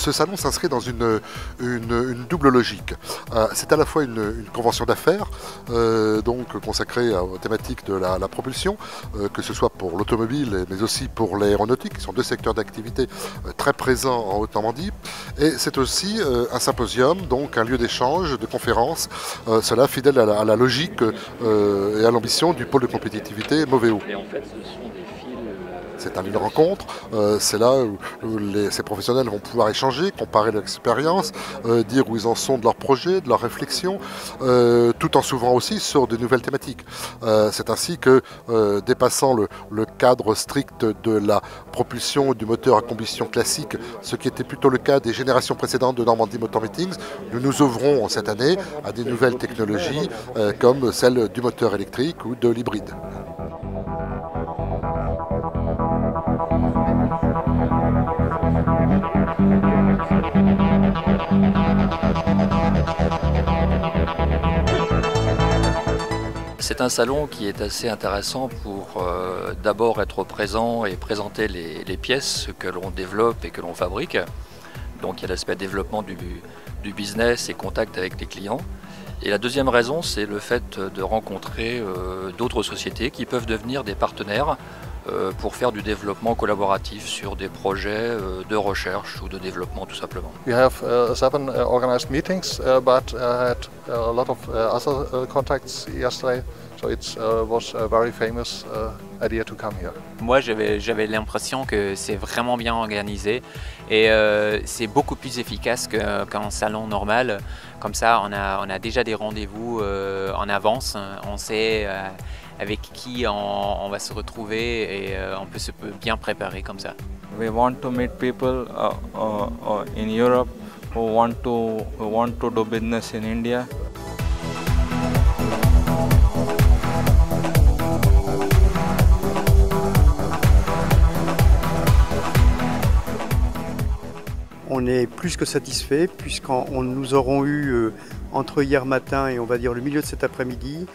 Ce salon s'inscrit dans une double logique. C'est à la fois une convention d'affaires, donc consacrée aux thématiques de la propulsion, que ce soit pour l'automobile mais aussi pour l'aéronautique, qui sont deux secteurs d'activité très présents en Haute-Normandie. Et c'est aussi un symposium, donc un lieu d'échange, de conférences, cela fidèle à la logique et à l'ambition du pôle de compétitivité Moveo. Et en fait, ce sont des fils. C'est un lieu de rencontre, c'est là où ces professionnels vont pouvoir échanger, comparer leur expérience, dire où ils en sont de leurs projets, de leurs réflexions, tout en s'ouvrant aussi sur de nouvelles thématiques. C'est ainsi que, dépassant le cadre strict de la propulsion du moteur à combustion classique, ce qui était plutôt le cas des générations précédentes de Normandie Motor Meetings, nous nous ouvrons cette année à des nouvelles technologies comme celle du moteur électrique ou de l'hybride. C'est un salon qui est assez intéressant pour d'abord être présent et présenter les pièces que l'on développe et que l'on fabrique. Donc il y a l'aspect développement du business et contact avec les clients. Et la deuxième raison, c'est le fait de rencontrer d'autres sociétés qui peuvent devenir des partenaires pour faire du développement collaboratif sur des projets de recherche ou de développement tout simplement. We have 7 organized meetings, but had a lot of other contacts yesterday, so it was a very famous idea to come here. Moi, j'avais l'impression que c'est vraiment bien organisé et c'est beaucoup plus efficace qu'un salon normal. Comme ça, on a déjà des rendez-vous en avance, on sait avec qui on va se retrouver et on peut se bien préparer comme ça. We want to meet people in Europe who want to do business in India. On est plus que satisfait nous aurons eu entre hier matin et on va dire le milieu de cet après-midi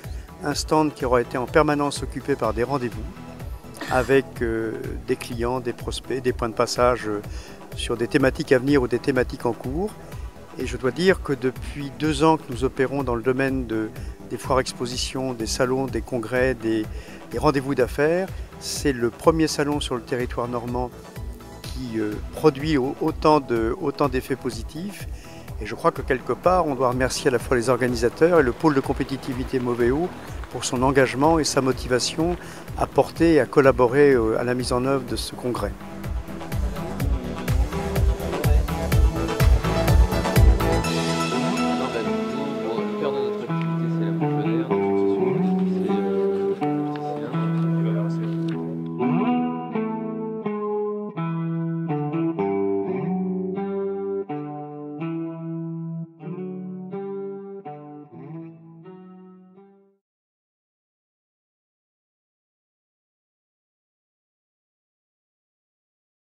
un stand qui aura été en permanence occupé par des rendez-vous avec des clients, des prospects, des points de passage sur des thématiques à venir ou des thématiques en cours. Et je dois dire que depuis 2 ans que nous opérons dans le domaine des foires expositions, des salons, des congrès, des rendez-vous d'affaires, c'est le premier salon sur le territoire normand qui produit autant d'effets positifs. Et je crois que quelque part, on doit remercier à la fois les organisateurs et le pôle de compétitivité Moveo pour son engagement et sa motivation à porter et à collaborer à la mise en œuvre de ce congrès.